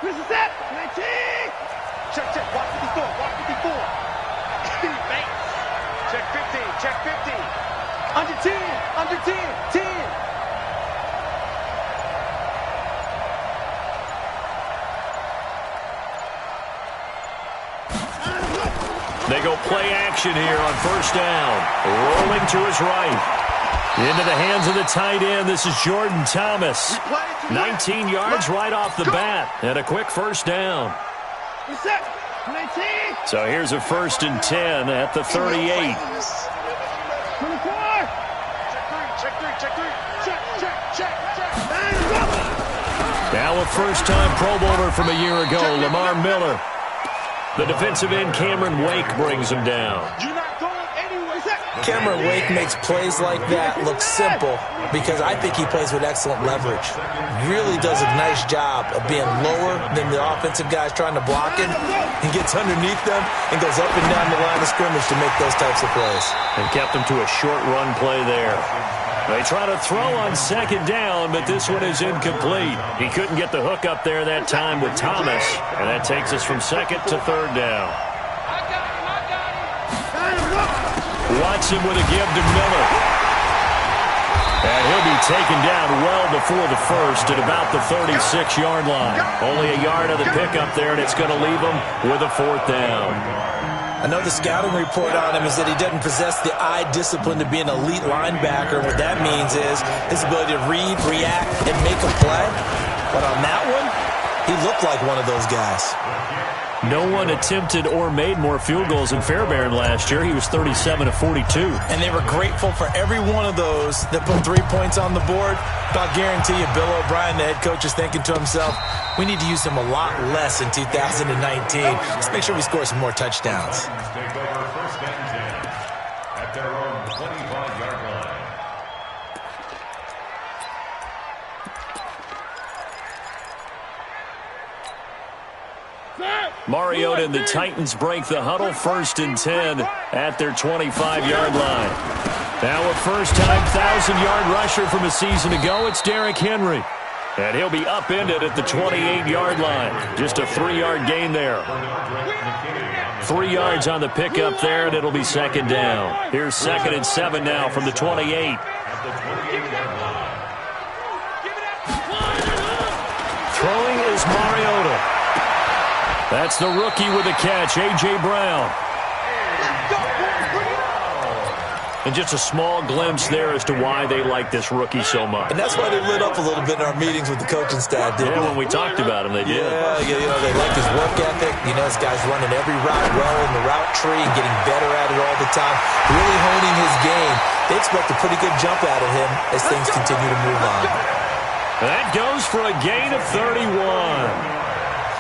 This is it. 19. Check, watch 54, watch 54. Thanks. Check 15, check 50. Under 10, under 10, 10. They go play action here on first down. Rolling to his right. Into the hands of the tight end. This is Jordan Thomas. 19 yards right off the bat. And a quick first down. So here's a 1st and 10 at the 38. 24. Check. Now a first-time Pro Bowler from a year ago, Lamar Miller. The defensive end, Cameron Wake, brings him down. You're not going anywhere. Cameron Wake makes plays like that look simple because I think he plays with excellent leverage. Really does a nice job of being lower than the offensive guys trying to block him. He gets underneath them and goes up and down the line of scrimmage to make those types of plays. And kept him to a short run play there. They try to throw on 2nd down, but this one is incomplete. He couldn't get the hook up there that time with Thomas, and that takes us from 2nd to 3rd down. Watson with a give to Miller. And he'll be taken down well before the first at about the 36-yard line. Only a yard of the pickup there, and it's going to leave him with a 4th down. I know the scouting report on him is that he doesn't possess the eye discipline to be an elite linebacker. What that means is his ability to read, react, and make a play. But on that one, he looked like one of those guys. No one attempted or made more field goals than Fairbairn last year. He was 37 of 42. And they were grateful for every one of those that put 3 points on the board. But I'll guarantee you, Bill O'Brien, the head coach, is thinking to himself, we need to use him a lot less in 2019. Let's make sure we score some more touchdowns. Take over 1st and 10 at their own 25-yard line. Mariota and the Titans break the huddle, 1st and 10 at their 25-yard line. Now a first-time 1,000-yard rusher from a season ago, it's Derrick Henry. And he'll be upended at the 28-yard line. Just a 3-yard gain there. 3 yards on the pickup there, and it'll be 2nd down. Here's 2nd and 7 now from the 28. Throwing is Mariota. That's the rookie with a catch, A.J. Brown. And just a small glimpse there as to why they like this rookie so much. And that's why they lit up a little bit in our meetings with the coaching staff, didn't they? When we talked about him, they did. Yeah, they like his work ethic. You know, this guy's running every route well in the route tree and getting better at it all the time. Really honing his game. They expect a pretty good jump out of him as things continue to move on. That goes for a gain of 31.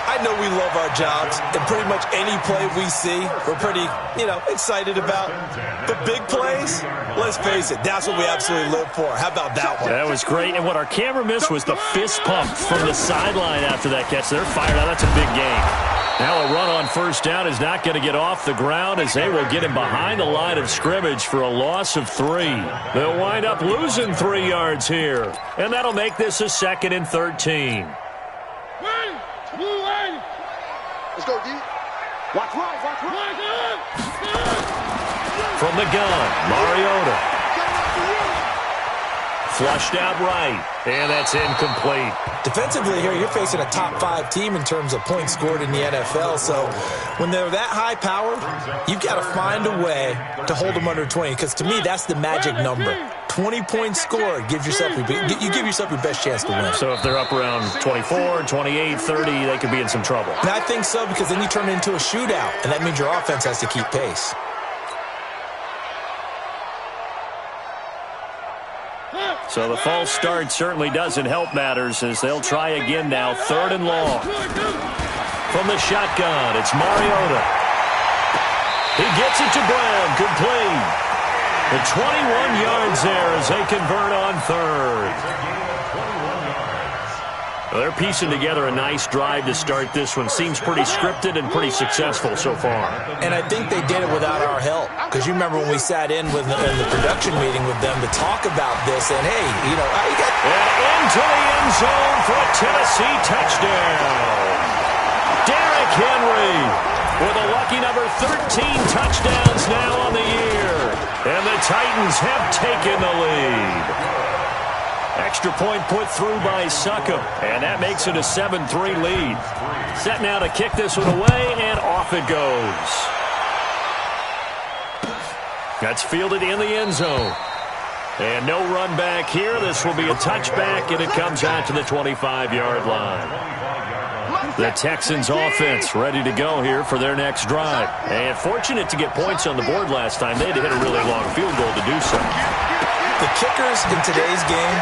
I know we love our jobs, and pretty much any play we see, we're pretty, excited about. But big plays, let's face it, that's what we absolutely live for. How about that one? That was great, and what our camera missed was the fist pump from the sideline after that catch. They're fired out. That's a big gain. Now a run on 1st down is not going to get off the ground as they will get him behind the line of scrimmage for a loss of 3. They'll wind up losing 3 yards here, and that'll make this a 2nd and 13. Let's go, D. Watch right. From the gun, Mariota. Flushed out right, and that's incomplete. Defensively here, you're facing a top 5 team in terms of points scored in the NFL. So when they're that high-powered, you've got to find a way to hold them under 20. Because to me, that's the magic number. 20 points scored gives yourself you give yourself your best chance to win. So if they're up around 24, 28, 30, they could be in some trouble. And I think so, because then you turn it into a shootout, and that means your offense has to keep pace. So the false start certainly doesn't help matters as they'll try again now. 3rd and long. From the shotgun, it's Mariota. He gets it to Brown, complete. The 21 yards there as they convert on 3rd. Well, they're piecing together a nice drive to start this one. Seems pretty scripted and pretty successful so far. And I think they did it without our help. Because you remember when we sat in in the production meeting with them to talk about this, and hey, you know, you got... And into the end zone for a Tennessee touchdown. Derrick Henry with a lucky number 13 touchdowns now on the year. And the Titans have taken the lead. Extra point put through by Succop, and that makes it a 7-3 lead. Set now to kick this one away, and off it goes. That's fielded in the end zone. And no run back here. This will be a touchback, and it comes out to the 25-yard line. The Texans offense ready to go here for their next drive. And fortunate to get points on the board last time. They had to hit a really long field goal to do so. The kickers in today's game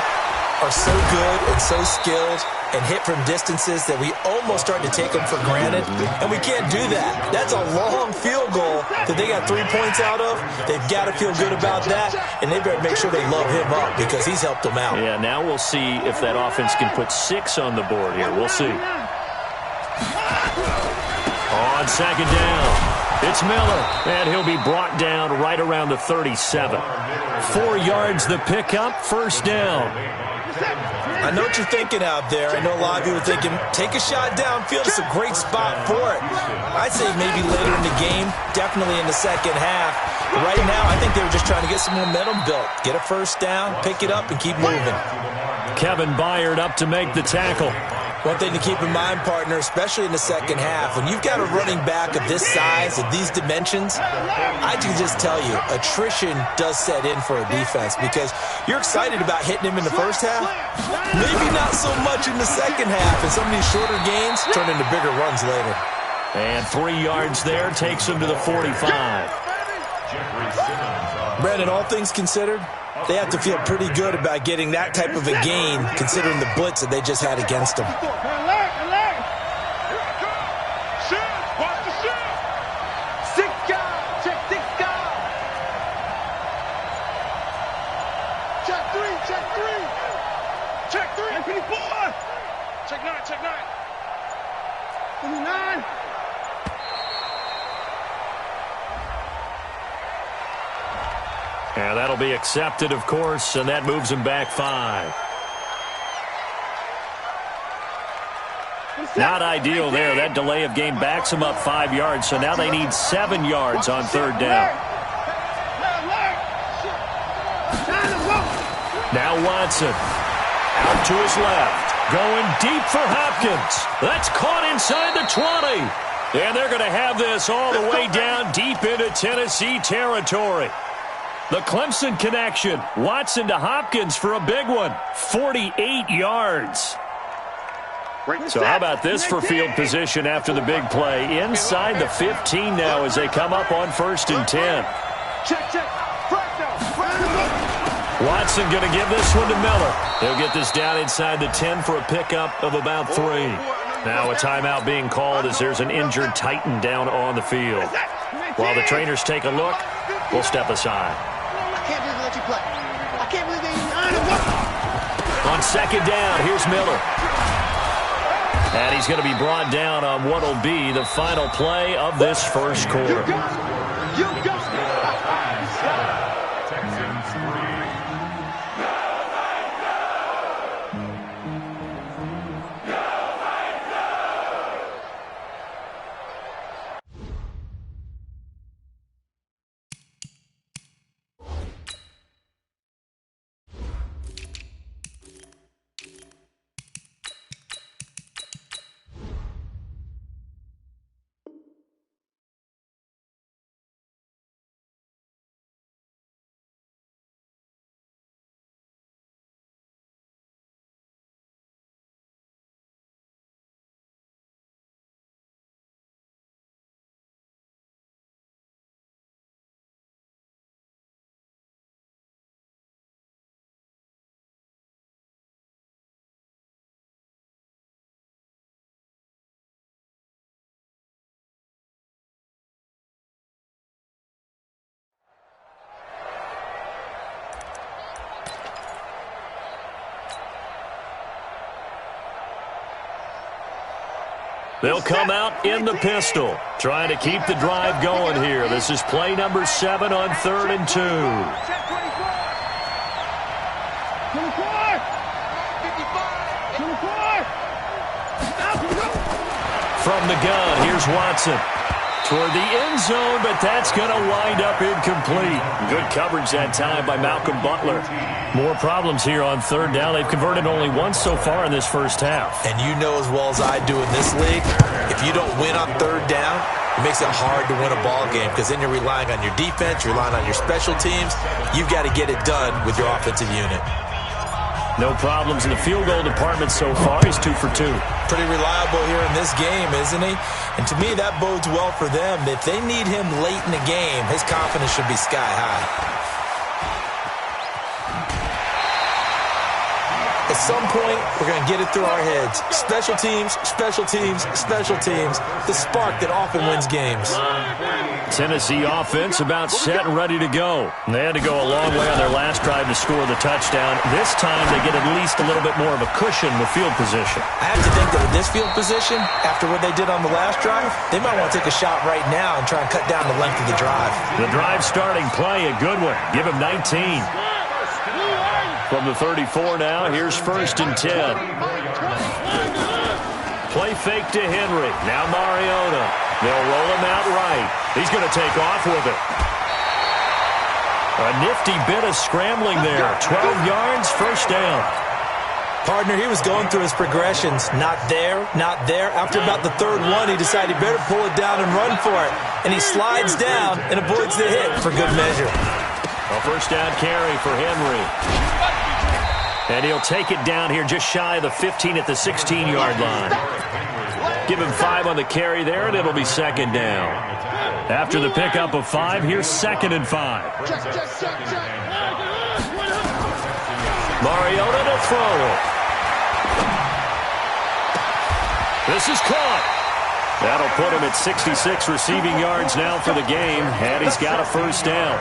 are so good and so skilled and hit from distances that we almost start to take them for granted, and we can't do that. That's a long field goal that they got 3 points out of. They've got to feel good about that, and they better make sure they love him up because he's helped them out. Yeah, now we'll see if that offense can put 6 on the board here. We'll see. On second down, it's Miller, and he'll be brought down right around the 37. 4 yards the pickup, first down. I know what you're thinking out there. I know a lot of you are thinking, take a shot downfield. It's a great spot for it. I'd say maybe later in the game, definitely in the second half. But right now, I think they were just trying to get some momentum built. Get a first down, pick it up, and keep moving. Kevin Byard up to make the tackle. One thing to keep in mind, partner, especially in the second half, when you've got a running back of this size, of these dimensions, I can just tell you, attrition does set in for a defense because you're excited about hitting him in the first half, maybe not so much in the second half, and some of these shorter gains turn into bigger runs later. And 3 yards there takes him to the 45. Brandon, all things considered, they have to feel pretty good about getting that type of a gain considering the blitz that they just had against them. Check 9. 29. And that'll be accepted, of course, and that moves him back 5. Not ideal there. That delay of game backs him up 5 yards, so now they need 7 yards on third down. Now Watson out to his left. Going deep for Hopkins. That's caught inside the 20. And they're going to have this all the way down deep into Tennessee territory. The Clemson connection. Watson to Hopkins for a big one. 48 yards. So how about this for field position after the big play? Inside the 15 now as they come up on 1st and 10. Watson going to give this one to Miller. He'll get this down inside the 10 for a pickup of about 3. Now a timeout being called as there's an injured Titan down on the field. While the trainers take a look, we'll step aside. I can't believe they let you play. I can't believe they even On second down, here's Miller. And he's going to be brought down on what will be the final play of this first quarter. You go. They'll come out in the pistol, trying to keep the drive going here. This is play number 7 on 3rd and 2. From the gun, here's Watson. Toward the end zone, but that's going to wind up incomplete. Good coverage that time by Malcolm Butler. More problems here on 3rd down. They've converted only once so far in this first half. And you know as well as I do in this league, if you don't win on 3rd down, it makes it hard to win a ball game because then you're relying on your defense, you're relying on your special teams. You've got to get it done with your offensive unit. No problems in the field goal department so far. He's 2 for 2. Pretty reliable here in this game, isn't he? And to me, that bodes well for them. If they need him late in the game, his confidence should be sky high. At some point, we're going to get it through our heads. Special teams, special teams, special teams. The spark that often wins games. Tennessee offense about set and ready to go. They had to go a long way on their last drive to score the touchdown. This time, they get at least a little bit more of a cushion with field position. I have to think that with this field position, after what they did on the last drive, they might want to take a shot right now and try and cut down the length of the drive. The drive starting play, a good one. Give him 19. From the 34 now, here's 1st and 10. Play fake to Henry. Now Mariota. They'll roll him out right. He's going to take off with it. A nifty bit of scrambling there. 12 yards, 1st down. Partner, he was going through his progressions. Not there, not there. After about the 3rd one, he decided he better pull it down and run for it. And he slides down and avoids the hit for good measure. A 1st down carry for Henry. And he'll take it down here just shy of the 15 at the 16-yard line. Give him 5 on the carry there, and it'll be 2nd down. After the pickup of 5, here's 2nd and 5. Mariota to throw it. This is caught. That'll put him at 66 receiving yards now for the game, and he's got a 1st down.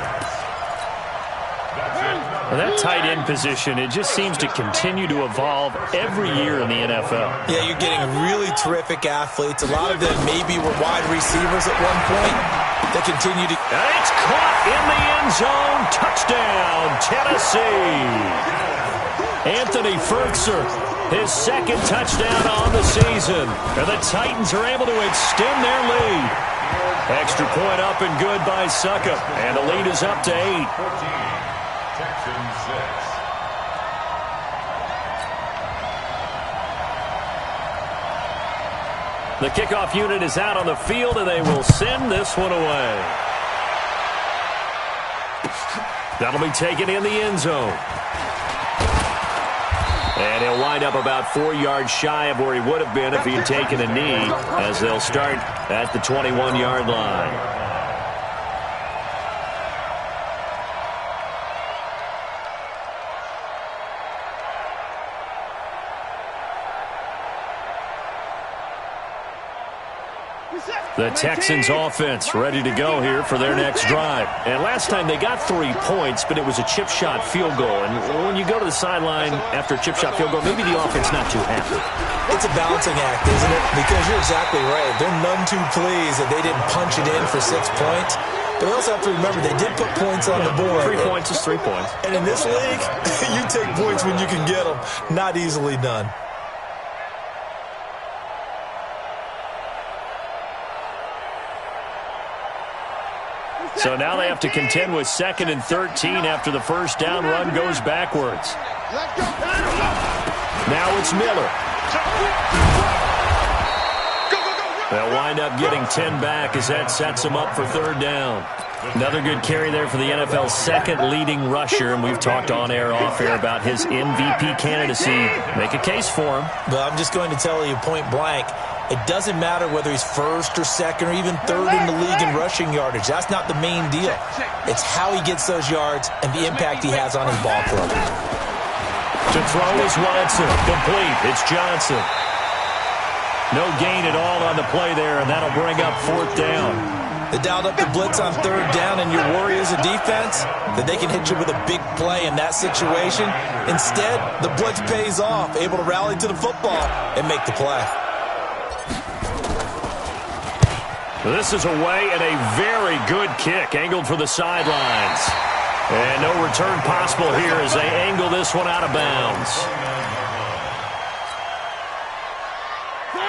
Well, that tight end position, it just seems to continue to evolve every year in the NFL. Yeah, you're getting really terrific athletes. A lot of them maybe were wide receivers at one point. They continue to... And it's caught in the end zone. Touchdown, Tennessee. Anthony Fertzer, his 2nd touchdown on the season. And the Titans are able to extend their lead. Extra point up and good by Succop. And the lead is up to 8. Texans 6. The kickoff unit is out on the field, and they will send this one away. That'll be taken in the end zone. And he'll wind up about 4 yards shy of where he would have been if he had taken a knee, as they'll start at the 21-yard line. The Texans offense ready to go here for their next drive. And last time they got 3 points, but it was a chip shot field goal. And when you go to the sideline after a chip shot field goal, maybe the offense not too happy. It's a balancing act, isn't it? Because you're exactly right. They're none too pleased that they didn't punch it in for 6 points. But we also have to remember they did put points on the board. 3 points is 3 points. And in this league, you take points when you can get them. Not easily done. So now they have to contend with 2nd and 13 after the 1st down run goes backwards. Now it's Miller. They'll wind up getting 10 back as that sets them up for 3rd down. Another good carry there for the NFL's 2nd leading rusher, and we've talked on air, off air about his MVP candidacy. Make a case for him. But I'm just going to tell you point blank, it doesn't matter whether he's 1st or 2nd or even 3rd in the league in rushing yardage. That's not the main deal. It's how he gets those yards and the impact he has on his ball club. To throw is Watson. Complete. It's Johnson. No gain at all on the play there, and that'll bring up 4th down. They dialed up the blitz on 3rd down, and your worry as a defense that they can hit you with a big play in that situation. Instead, the blitz pays off, able to rally to the football and make the play. This is away and a very good kick angled for the sidelines. And no return possible here as they angle this one out of bounds.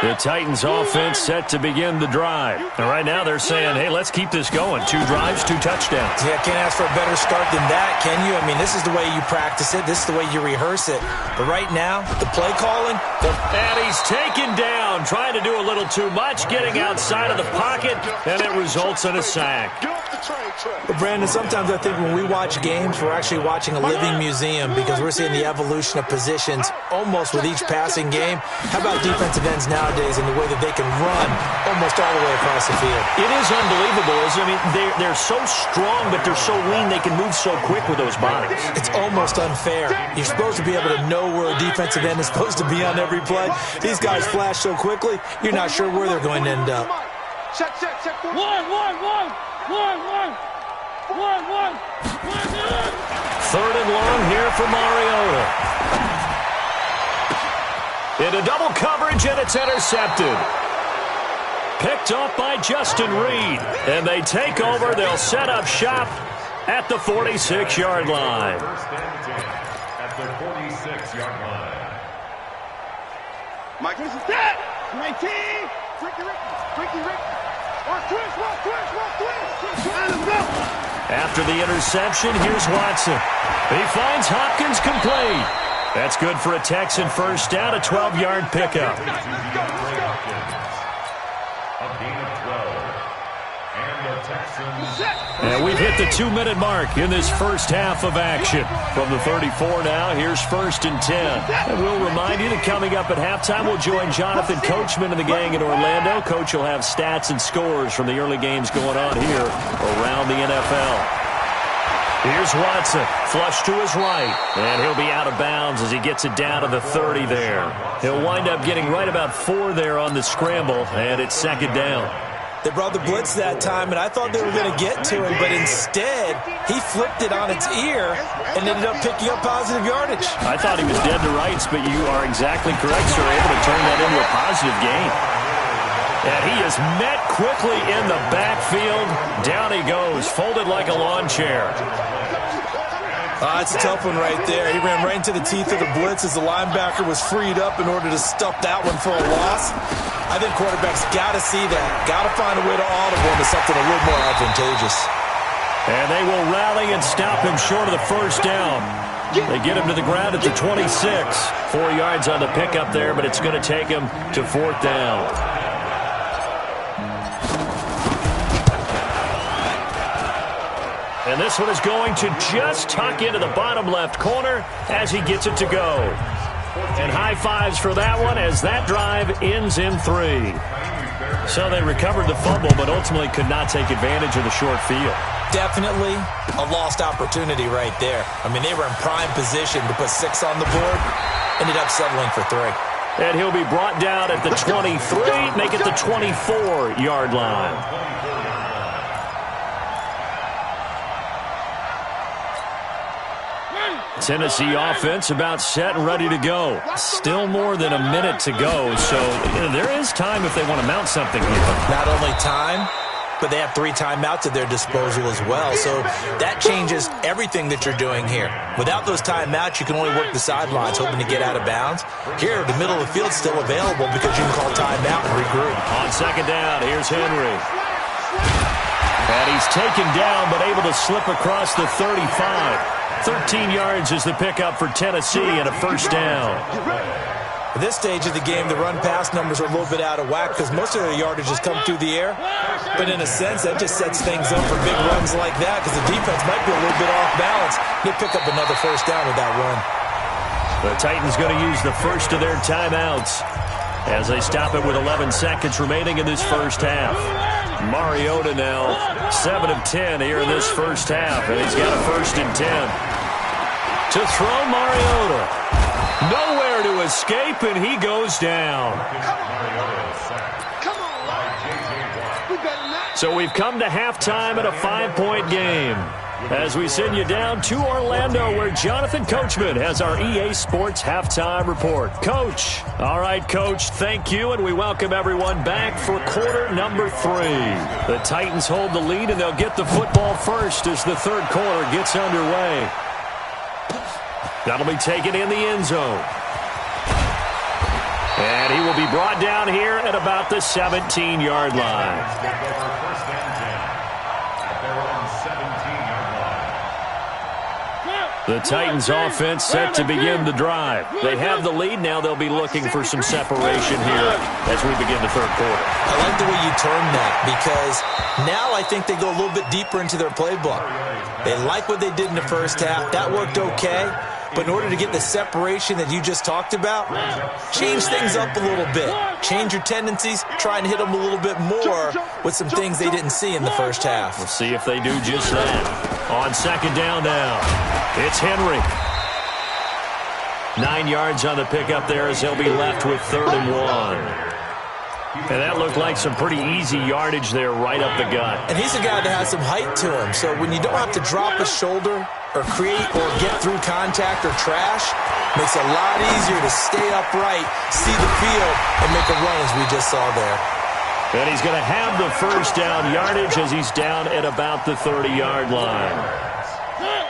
The Titans offense set to begin the drive. And right now they're saying, hey, let's keep this going. 2 drives, 2 touchdowns. Yeah, can't ask for a better start than that, can you? I mean, this is the way you practice it. This is the way you rehearse it. But right now, the play calling. And he's taken down, trying to do a little too much, getting outside of the pocket, and it results in a sack. But Brandon, sometimes I think when we watch games, we're actually watching a living museum because we're seeing the evolution of positions almost with each passing game. How about defensive ends nowadays and the way that they can run almost all the way across the field? It is unbelievable, isn't it? I mean, they're so strong, but they're so lean, they can move so quick with those bodies. It's almost unfair. You're supposed to be able to know where a defensive end is supposed to be on every play. These guys flash so quickly, you're not sure where they're going to end up. Check. 3rd and long here for Mariota. Into double coverage, and it's intercepted. Picked off by Justin Reed. And they take over. They'll set up shop at the 46-yard line. At the 46-yard line. Mike, this is that. 19. Ricky. Walk twist. After the interception, here's Watson. He finds Hopkins complete. That's good for a Texan first down, a 12-yard pickup. A gain of 12. And the Texans. And we've hit the 2-minute mark in this first half of action. From the 34 now, here's 1st and 10. And we'll remind you that coming up at halftime, we'll join Jonathan Coachman and the gang in Orlando. Coach will have stats and scores from the early games going on here around the NFL. Here's Watson, flush to his right, and he'll be out of bounds as he gets it down to the 30 there. He'll wind up getting right about 4 there on the scramble, and it's 2nd down. They brought the blitz that time, and I thought they were going to get to him, but instead, he flipped it on its ear and ended up picking up positive yardage. I thought he was dead to rights, but you are exactly correct, sir, able to turn that into a positive gain. And he is met quickly in the backfield. Down he goes, folded like a lawn chair. It's a tough one right there. He ran right into the teeth of the blitz as the linebacker was freed up in order to stuff that one for a loss. I think quarterbacks got to see that. Got to find a way to audible into something a little more advantageous. And they will rally and stop him short of the first down. They get him to the ground at the 26. 4 yards on the pickup there, but it's going to take him to 4th down. And this one is going to just tuck into the bottom left corner as he gets it to go. And high fives for that one as that drive ends in 3. So they recovered the fumble, but ultimately could not take advantage of the short field. Definitely a lost opportunity right there. I mean, they were in prime position to put 6 on the board. Ended up settling for 3. And he'll be brought down at the 23, make it the 24-yard line. Tennessee offense about set and ready to go. Still more than a minute to go, so there is time if they want to mount something here. Not only time, but they have 3 timeouts at their disposal as well, so that changes everything that you're doing here. Without those timeouts, you can only work the sidelines hoping to get out of bounds. Here, the middle of the field's still available because you can call timeout and regroup. On 2nd down, here's Henry. And he's taken down, but able to slip across the 35. 13 yards is the pickup for Tennessee and a first down. At this stage of the game, the run-pass numbers are a little bit out of whack because most of their yardage has come through the air. But in a sense, that just sets things up for big runs like that because the defense might be a little bit off balance. They pick up another first down with that run. The Titans going to use the first of their timeouts as they stop it with 11 seconds remaining in this first half. Mariota now 7 of 10 here in this first half, and he's got a 1st and 10. To throw Mariota. Nowhere to escape, and he goes down. Come on, we better not. So we've come to halftime at a 5-point game. as we send you down to Orlando, where Jonathan Coachman has our EA Sports Halftime Report. Coach. All right, Coach, thank you, and we welcome everyone back for quarter number 3. The Titans hold the lead, and they'll get the football first as the third quarter gets underway. That'll be taken in the end zone. And he will be brought down here at about the 17-yard line. The Titans offense set to begin the drive. They have the lead. Now they'll be looking for some separation here as we begin the third quarter. I like the way you termed that, because now I think they go a little bit deeper into their playbook. They like what they did in the first half. That worked okay. But in order to get the separation that you just talked about, change things up a little bit. Change your tendencies. Try and hit them a little bit more with some things they didn't see in the first half. We'll see if they do just that. On second down now, it's Henry. 9 yards on the pickup there as they'll be left with 3rd and 1. And that looked like some pretty easy yardage there right up the gut. And he's a guy that has some height to him. So when you don't have to drop a shoulder or create or get through contact or trash, makes it a lot easier to stay upright, see the field, and make a run as we just saw there. And he's going to have the first down yardage as he's down at about the 30-yard line.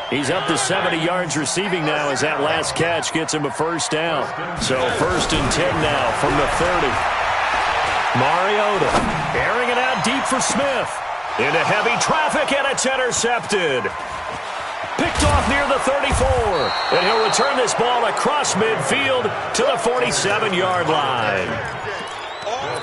He's up to 70 yards receiving now as that last catch gets him a first down. So 1st and 10 now from the 30. Mariota airing it out deep for Smith. Into heavy traffic, and it's intercepted. Picked off near the 34. And he'll return this ball across midfield to the 47-yard line.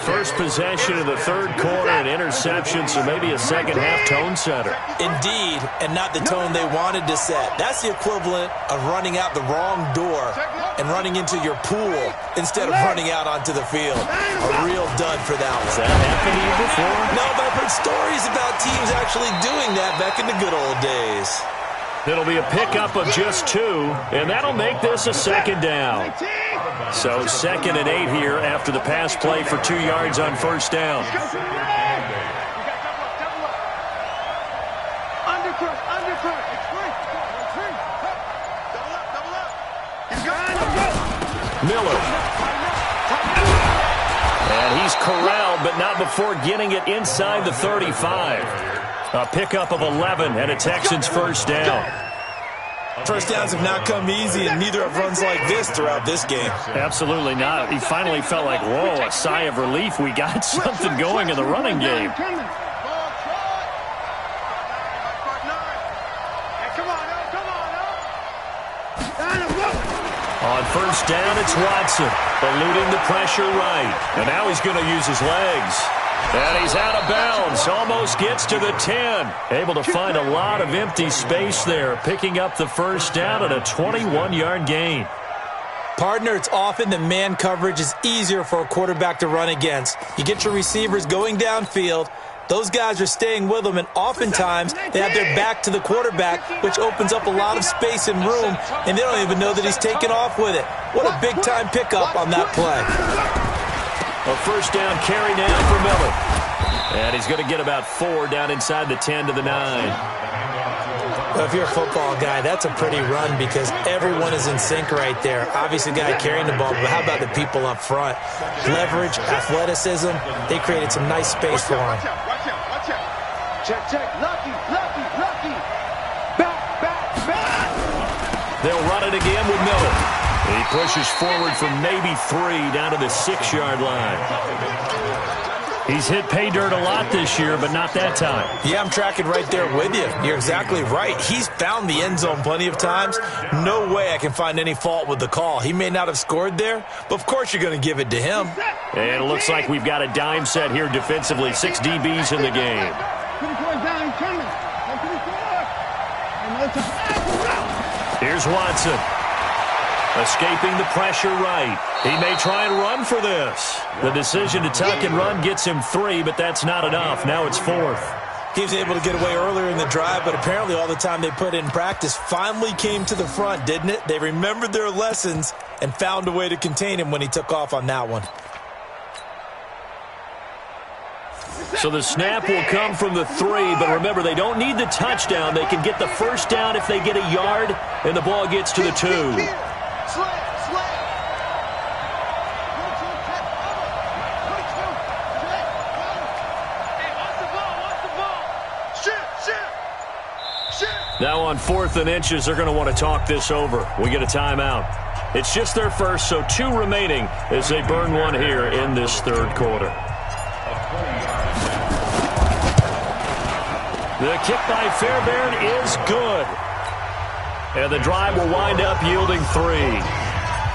First possession of the third quarter, an interception, so maybe a second-half tone setter. Indeed, and not the tone they wanted to set. That's the equivalent of running out the wrong door and running into your pool instead of running out onto the field. A real dud for that one. Has that happened to you before? No, but I've heard stories about teams actually doing that back in the good old days. It'll be a pickup of just 2, and that'll make this a second down. So 2nd and 8 here after the pass play for 2 yards on first down. Miller. And he's corralled, but not before getting it inside the 35. A pickup of 11 and a Texans first down. First downs have not come easy, and neither have runs like this throughout this game. Absolutely not. He finally felt like, whoa, a sigh of relief. We got something going in the running game. On first down, it's Watson, eluding the pressure right. And now he's going to use his legs. And he's out of bounds, almost gets to the 10. Able to find a lot of empty space there, picking up the first down at a 21-yard gain. Partner, it's often that man coverage is easier for a quarterback to run against. You get your receivers going downfield. Those guys are staying with them, and oftentimes they have their back to the quarterback, which opens up a lot of space and room, and they don't even know that he's taken off with it. What a big-time pickup on that play. A first down carry now for Miller. And he's going to get about 4 down inside the 10 to the 9. Well, if you're a football guy, that's a pretty run because everyone is in sync right there. Obviously, the guy carrying the ball, but how about the people up front? Leverage, athleticism, they created some nice space for him. Check, check. Lucky. Back. They'll run it again with Miller. He pushes forward for maybe 3 down to the 6-yard line. He's hit pay dirt a lot this year, but not that time. Yeah, I'm tracking right there with you. You're exactly right. He's found the end zone plenty of times. No way I can find any fault with the call. He may not have scored there, but of course you're going to give it to him. And it looks like we've got a dime set here defensively. 6 DBs in the game. Here's Watson. Escaping the pressure right. He may try and run for this. The decision to tuck and run gets him 3, but that's not enough. Now it's 4th. He was able to get away earlier in the drive, but apparently all the time they put in practice finally came to the front, didn't it? They remembered their lessons and found a way to contain him when he took off on that one. So the snap will come from the 3, but remember, they don't need the touchdown. They can get the first down if they get a yard, and the ball gets to the 2. Now on 4th and inches, they're going to want to talk this over. We get a timeout. It's just their first, so 2 remaining as they burn one here in this 3rd quarter. The kick by Fairbairn is good. And the drive will wind up yielding 3.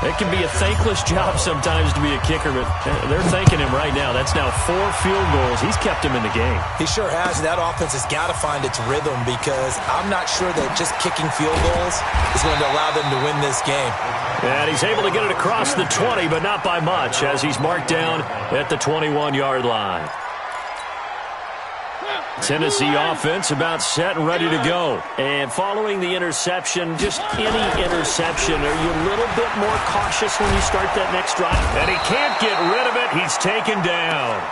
It can be a thankless job sometimes to be a kicker, but they're thanking him right now. That's now 4 field goals. He's kept him in the game. He sure has. That offense has got to find its rhythm because I'm not sure that just kicking field goals is going to allow them to win this game. And he's able to get it across the 20, but not by much, as he's marked down at the 21-yard line. Tennessee offense about set and ready to go. And following the interception, just any interception, are you a little bit more cautious when you start that next drive? And he can't get rid of it. He's taken down.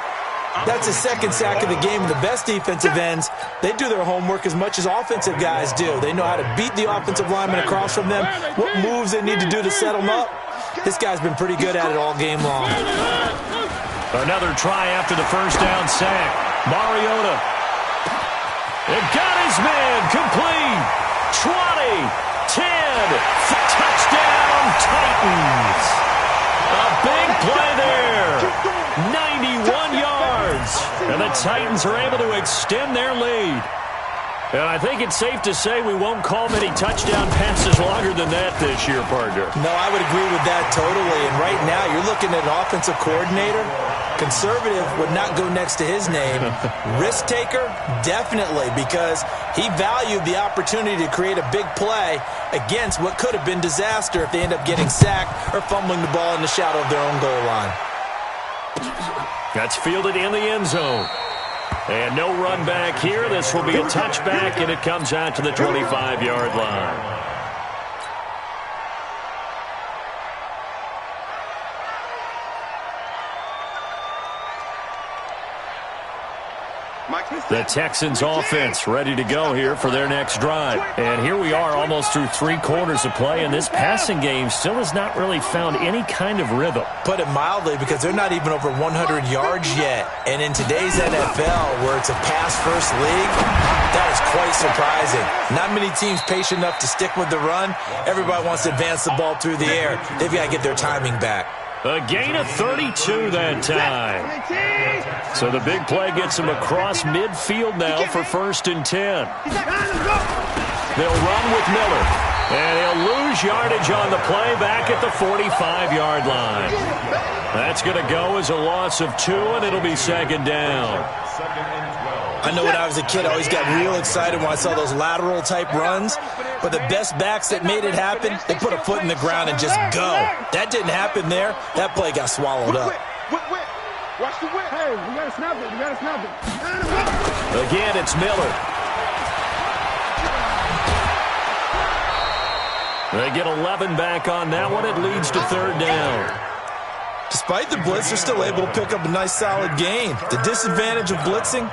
That's his 2nd sack of the game. The best defensive ends, they do their homework as much as offensive guys do. They know how to beat the offensive lineman across from them, what moves they need to do to set them up. This guy's been pretty good at it all game long. Another try after the first down sack. Mariota. It got his man complete. 20, 10, touchdown Titans. A big play there. 91 yards. And the Titans are able to extend their lead. And I think it's safe to say we won't call many touchdown passes longer than that this year, partner. No, I would agree with that totally. And right now, you're looking at an offensive coordinator. Conservative would not go next to his name. Risk taker, definitely, because he valued the opportunity to create a big play against what could have been disaster if they end up getting sacked or fumbling the ball in the shadow of their own goal line. That's fielded in the end zone. And no run back here. This will be a touchback, and it comes out to the 25-yard line. The Texans offense ready to go here for their next drive. And here we are almost through 3 quarters of play, and this passing game still has not really found any kind of rhythm. Put it mildly, because they're not even over 100 yards yet. And in today's NFL, where it's a pass-first league, that is quite surprising. Not many teams patient enough to stick with the run. Everybody wants to advance the ball through the air. They've got to get their timing back. A gain of 32 that time. So the big play gets him across midfield now for 1st and 10. They'll run with Miller. And he'll lose yardage on the play back at the 45-yard line. That's going to go as a loss of 2, and it'll be 2nd down. I know when I was a kid, I always got real excited when I saw those lateral-type runs. But the best backs that made it happen, they put a foot in the ground and just go. That didn't happen there. That play got swallowed up. Watch the whip. Hey, we got to snap it. We got to snap it. Again, it's Miller. They get 11 back on that one. It leads to 3rd down. Despite the blitz, they're still able to pick up a nice, solid gain. The disadvantage of blitzing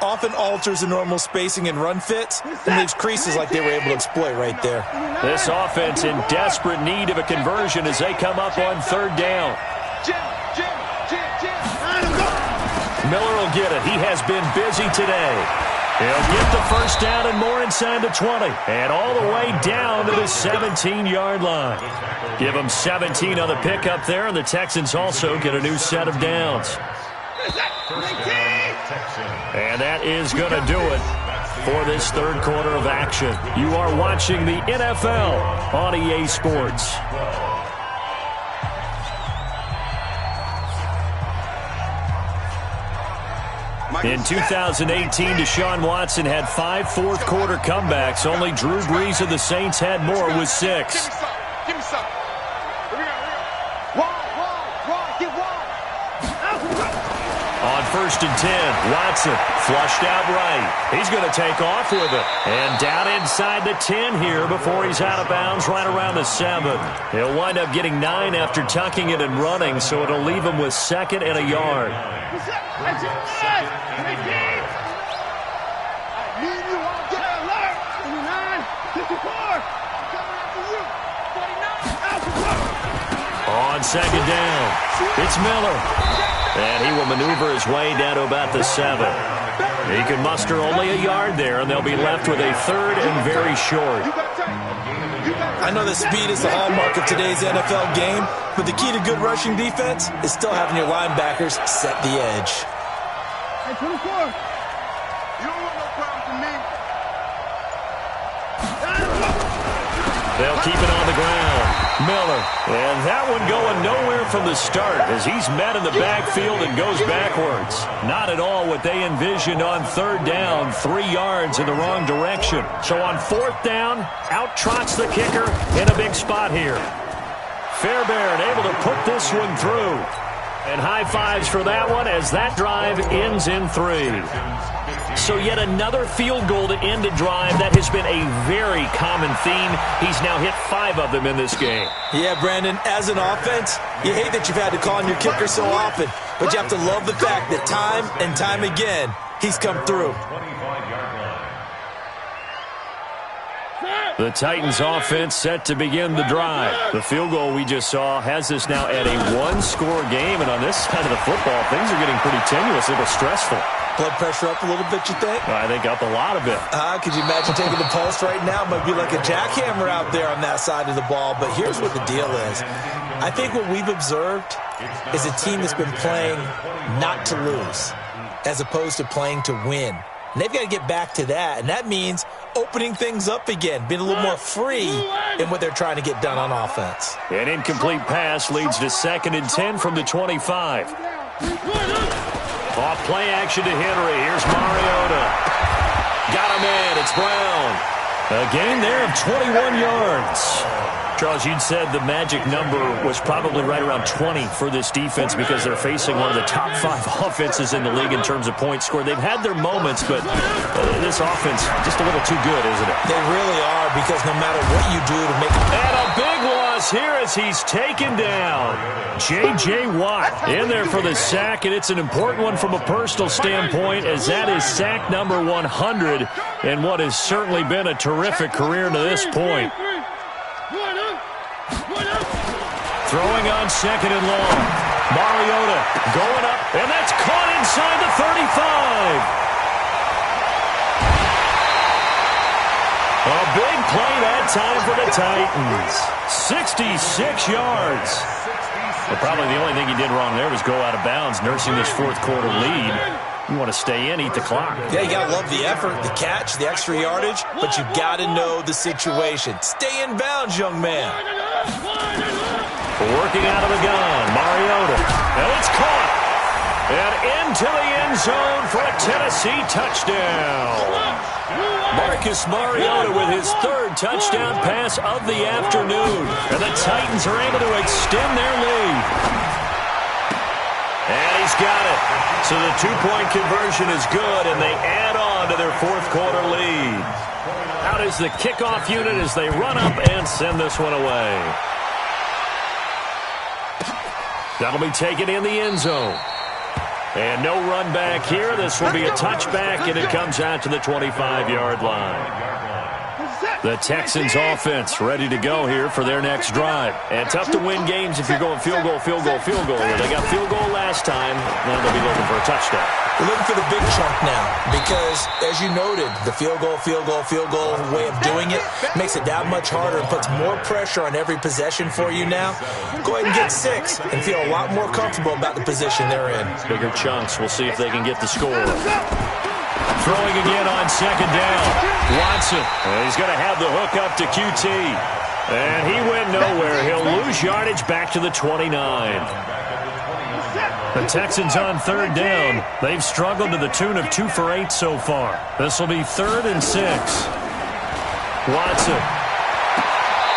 often alters the normal spacing and run fits and leaves creases like they were able to exploit right there. This offense in desperate need of a conversion as they come up on 3rd down. Miller will get it. He has been busy today. He'll get the first down and more inside the 20. And all the way down to the 17-yard line. Give them 17 on the pickup there, and the Texans also get a new set of downs. And that is going to do it for this 3rd quarter of action. You are watching the NFL on EA Sports. In 2018, Deshaun Watson had 5 fourth-quarter comebacks. Only Drew Brees of the Saints had more with 6. Give me some. Here we go. Wide. Get wide. On 1st and 10, Watson flushed out right. He's going to take off with it. And down inside the 10 here before he's out of bounds right around the 7. He'll wind up getting 9 after tucking it and running, so it'll leave him with 2nd and a yard. brings up 2nd and 9. Me and you all get alert. 59, 54. I'm coming after you. 49. On 2nd down, it's Miller. And he will maneuver his way down to about the 7. He can muster only a yard there, and they'll be left with a 3rd and very short. I know that speed is the hallmark of today's NFL game, but the key to good rushing defense is still having your linebackers set the edge. Hey, 24. You don't want no problem from me. They'll keep it on the ground. Miller. And that one going nowhere from the start as he's met in the backfield and goes backwards. Not at all what they envisioned on 3rd down. 3 yards in the wrong direction. So on 4th down, out trots the kicker in a big spot here. Fairbairn able to put this one through. And high fives for that one as that drive ends in 3. So yet another field goal to end a drive. That has been a very common theme. He's now hit 5 of them in this game. Yeah, Brandon, as an offense, you hate that you've had to call on your kicker so often, but you have to love the fact that time and time again, he's come through. The Titans offense set to begin the drive. The field goal we just saw has us now at a 1-score game, and on this side of the football, things are getting pretty tenuous, a little stressful. Blood pressure up a little bit, you think? I think up a lot of it. Could you imagine taking the pulse right now? Might be like a jackhammer out there on that side of the ball, but here's what the deal is. I think what we've observed is a team that's been playing not to lose as opposed to playing to win. And they've got to get back to that, and that means opening things up again, being a little more free in what they're trying to get done on offense. An incomplete pass leads to 2nd and 10 from the 25. Off play action to Henry. Here's Mariota. Got him in. It's Brown. A gain there of 21 yards. Charles, you'd said the magic number was probably right around 20 for this defense because they're facing one of the top 5 offenses in the league in terms of points scored. They've had their moments, but this offense just a little too good, isn't it? They really are, because no matter what you do to make it. And a big loss here as he's taken down. J.J. Watt in there for the sack, and it's an important one from a personal standpoint as that is sack number 100 in what has certainly been a terrific career to this point. Throwing on 2nd and long. Mariota going up, and that's caught inside the 35. A big play that time for the Titans. 66 yards. But probably the only thing he did wrong there was go out of bounds, nursing this 4th quarter lead. You want to stay in, eat the clock. Yeah, you got to love the effort, the catch, the extra yardage, but you got to know the situation. Stay in bounds, young man. Working out of the gun, Mariota. And it's caught. And into the end zone for a Tennessee touchdown. Marcus Mariota with his 3rd touchdown pass of the afternoon. And the Titans are able to extend their lead. And he's got it. So the 2-point conversion is good, and they add on to their 4th quarter lead. Out is the kickoff unit as they run up and send this one away. That'll be taken in the end zone. And no run back here. This will be a touchback, and it comes out to the 25-yard line. The Texans offense ready to go here for their next drive. And tough to win games if you're going field goal, field goal, field goal here. They got field goal last time. Now they'll be looking for a touchdown. They're looking for the big chunk now because, as you noted, the field goal way of doing it makes it that much harder and puts more pressure on every possession for you now. Go ahead and get 6 and feel a lot more comfortable about the position they're in. Bigger chunks. We'll see if they can get the score. Throwing again on 2nd down. Watson. He's going to have the hook up to QT. And he went nowhere. He'll lose yardage back to the 29. The Texans on 3rd down. They've struggled to the tune of 2 for 8 so far. This will be 3rd and 6. Watson.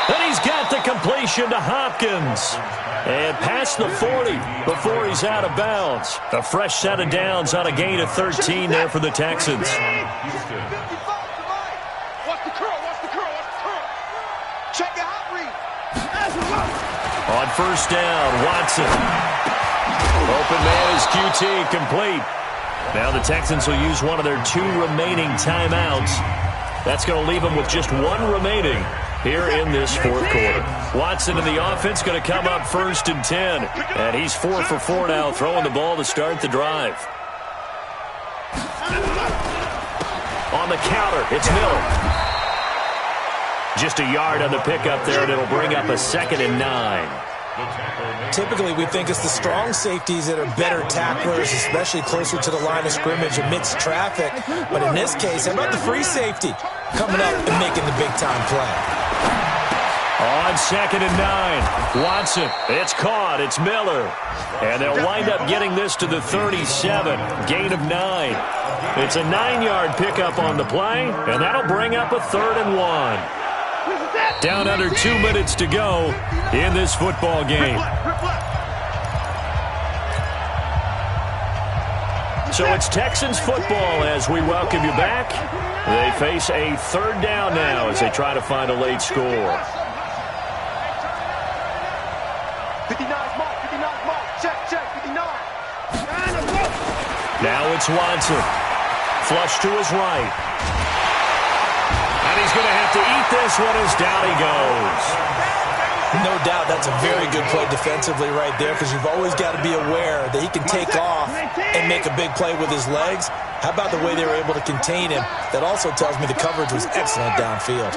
And he's got the completion to Hopkins. And past the 40 before he's out of bounds. A fresh set of downs on a gain of 13 there for the Texans. Watch the curl, watch the curl, watch the curl. Check your hot read. On 1st down, Watson. Open man is QT, complete. Now the Texans will use one of their 2 remaining timeouts. That's going to leave them with just 1 remaining here in this fourth quarter. Watson in the offense going to come up 1st and 10. And he's 4 for 4 now, throwing the ball to start the drive. On the counter, it's Miller. Just a yard on the pickup there, and it'll bring up a 2nd and 9. Typically, we think it's the strong safeties that are better tacklers, especially closer to the line of scrimmage amidst traffic. But in this case, how about the free safety coming up and making the big-time play? On 2nd and 9, Watson. It's caught. It's Miller. And they'll wind up getting this to the 37. Gain of 9. It's a 9-yard pickup on the play, and that'll bring up a 3rd and 1. Down under 2 minutes to go in this football game. So it's Texans football as we welcome you back. They face a 3rd down now as they try to find a late score. 59 mark, 59 mark. Check, 59. Now it's Watson. Flush to his right. And he's going to have to eat this one as down he goes. No doubt that's a very good play defensively right there, because you've always got to be aware that he can take off and make a big play with his legs. How about the way they were able to contain him? That also tells me the coverage was excellent downfield.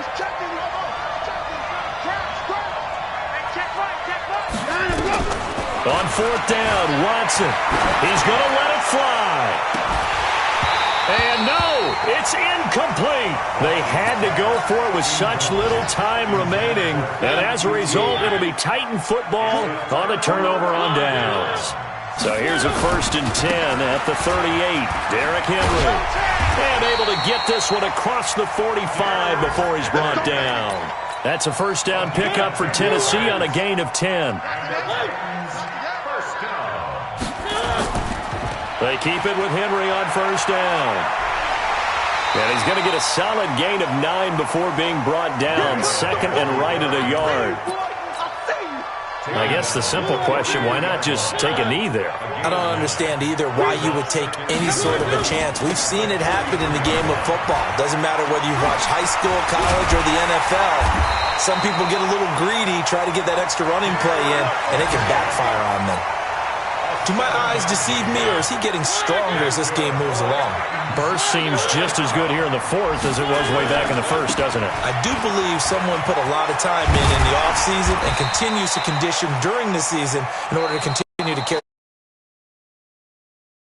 On 4th down, Watson. He's going to let it fly. And no, it's incomplete. They had to go for it with such little time remaining. And as a result, it'll be Titan football on the turnover on downs. So here's a 1st and 10 at the 38. Derrick Henry. And able to get this one across the 45 before he's brought down. That's a 1st down pickup for Tennessee on a gain of 10. They keep it with Henry on 1st down. And he's going to get a solid gain of 9 before being brought down. 2nd and right at a yard. I guess the simple question, why not just take a knee there? I don't understand either why you would take any sort of a chance. We've seen it happen in the game of football. Doesn't matter whether you watch high school, college, or the NFL. Some people get a little greedy, try to get that extra running play in, and it can backfire on them. Do my eyes deceive me, or is he getting stronger as this game moves along? Burst seems just as good here in the 4th as it was way back in the 1st, doesn't it? I do believe someone put a lot of time in the offseason and continues to condition during the season in order to continue to carry